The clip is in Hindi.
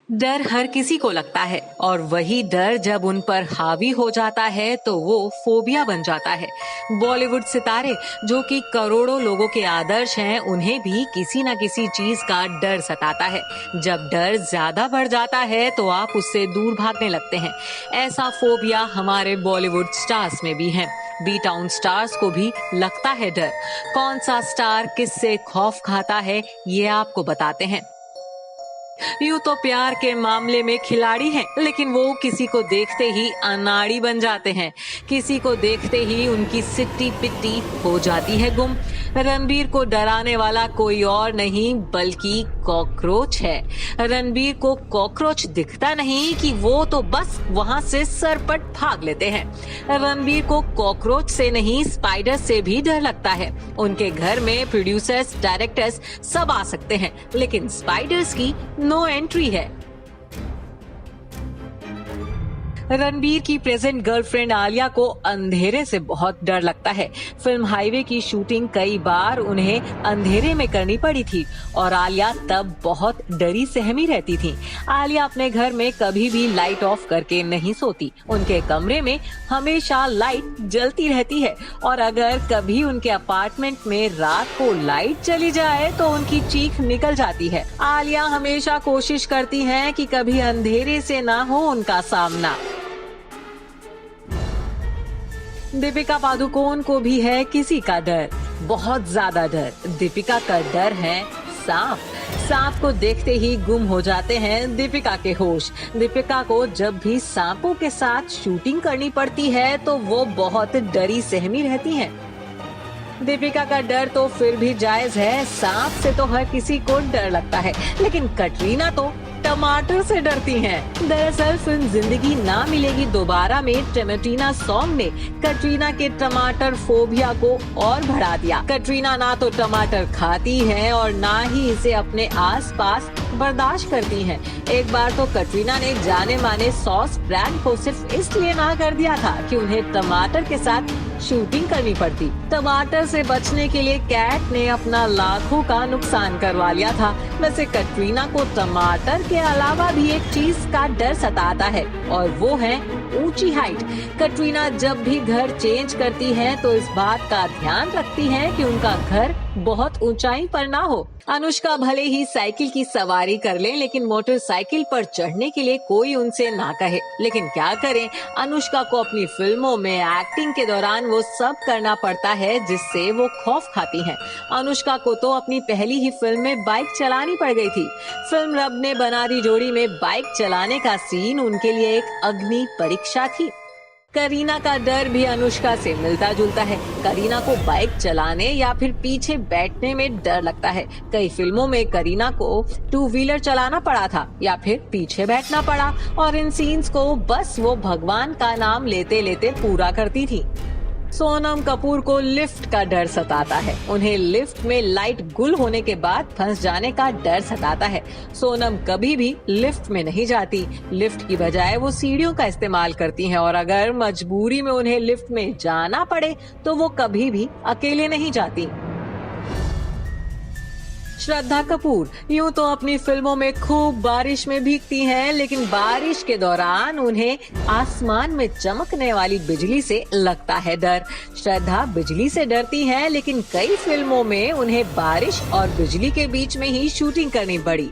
डर हर किसी को लगता है और वही डर जब उन पर हावी हो जाता है तो वो फोबिया बन जाता है। बॉलीवुड सितारे जो कि करोड़ों लोगों के आदर्श हैं, उन्हें भी किसी न किसी चीज का डर सताता है। जब डर ज्यादा बढ़ जाता है तो आप उससे दूर भागने लगते हैं। ऐसा फोबिया हमारे बॉलीवुड स्टार्स में भी है। बी टाउन स्टार्स को भी लगता है डर। कौन सा स्टार किससे खौफ खाता है, ये आपको बताते हैं। यूं तो प्यार के मामले में खिलाड़ी हैं, लेकिन वो किसी को देखते ही अनाड़ी बन जाते हैं। किसी को देखते ही उनकी सिट्टी पिट्टी हो जाती है गुम। रणबीर को डराने वाला कोई और नहीं बल्कि कॉकरोच है। रणबीर को कॉकरोच दिखता नहीं कि वो तो बस वहां से सरपट भाग लेते हैं। रणबीर को कॉकरोच से नहीं, स्पाइडर से भी डर लगता है। उनके घर में प्रोड्यूसर्स, डायरेक्टर्स सब आ सकते हैं, लेकिन स्पाइडर्स की नो एंट्री है। रणबीर की प्रेजेंट गर्लफ्रेंड आलिया को अंधेरे से बहुत डर लगता है। फिल्म हाईवे की शूटिंग कई बार उन्हें अंधेरे में करनी पड़ी थी और आलिया तब बहुत डरी सहमी रहती थी। आलिया अपने घर में कभी भी लाइट ऑफ करके नहीं सोती। उनके कमरे में हमेशा लाइट जलती रहती है और अगर कभी उनके अपार्टमेंट में रात को लाइट चली जाए तो उनकी चीख निकल जाती है। आलिया हमेशा कोशिश करती हैं कि कभी अंधेरे से ना हो उनका सामना। दीपिका पादुकोण को भी है किसी का डर, बहुत ज्यादा डर। दीपिका का डर है सांप। सांप को देखते ही गुम हो जाते हैं दीपिका के होश। दीपिका को जब भी सांपों के साथ शूटिंग करनी पड़ती है तो वो बहुत डरी सहमी रहती हैं। दीपिका का डर तो फिर भी जायज है, सांप से तो हर किसी को डर लगता है, लेकिन कटरीना तो टमाटर से डरती हैं। दरअसल फिल्म जिंदगी ना मिलेगी दोबारा में टमेटीना सॉन्ग ने कटरीना के टमाटर फोबिया को और बढ़ा दिया। कटरीना ना तो टमाटर खाती हैं और ना ही इसे अपने आसपास बर्दाश्त करती हैं। एक बार तो कटरीना ने जाने माने सॉस ब्रांड को सिर्फ इसलिए ना कर दिया था कि उन्हें टमाटर के साथ शूटिंग करनी पड़ती। टमाटर से बचने के लिए कैट ने अपना लाखों का नुकसान करवा लिया था। वैसे कटरीना को टमाटर के अलावा भी एक चीज का डर सताता है और वो है ऊंची हाइट। कटरीना जब भी घर चेंज करती हैं तो इस बात का ध्यान रखती हैं कि उनका घर बहुत ऊंचाई पर ना हो। अनुष्का भले ही साइकिल की सवारी कर ले, लेकिन मोटरसाइकिल पर चढ़ने के लिए कोई उनसे ना कहे। लेकिन क्या करें, अनुष्का को अपनी फिल्मों में एक्टिंग के दौरान वो सब करना पड़ता है जिससे वो खौफ खाती हैं। अनुष्का को तो अपनी पहली ही फिल्म में बाइक चलानी पड़ गई थी। फिल्म रब ने बना दी जोड़ी में बाइक चलाने का सीन उनके लिए एक अग्नि परीक्षा थी। करीना का डर भी अनुष्का से मिलता जुलता है। करीना को बाइक चलाने या फिर पीछे बैठने में डर लगता है। कई फिल्मों में करीना को 2 व्हीलर चलाना पड़ा था या फिर पीछे बैठना पड़ा और इन सीन्स को बस वो भगवान का नाम लेते लेते पूरा करती थी। सोनम कपूर को लिफ्ट का डर सताता है। उन्हें लिफ्ट में लाइट गुल होने के बाद फंस जाने का डर सताता है। सोनम कभी भी लिफ्ट में नहीं जाती। लिफ्ट की बजाय वो सीढ़ियों का इस्तेमाल करती हैं और अगर मजबूरी में उन्हें लिफ्ट में जाना पड़े तो वो कभी भी अकेले नहीं जाती। श्रद्धा कपूर यूं तो अपनी फिल्मों में खूब बारिश में भीगती हैं, लेकिन बारिश के दौरान उन्हें आसमान में चमकने वाली बिजली से लगता है डर। श्रद्धा बिजली से डरती हैं, लेकिन कई फिल्मों में उन्हें बारिश और बिजली के बीच में ही शूटिंग करनी पड़ी।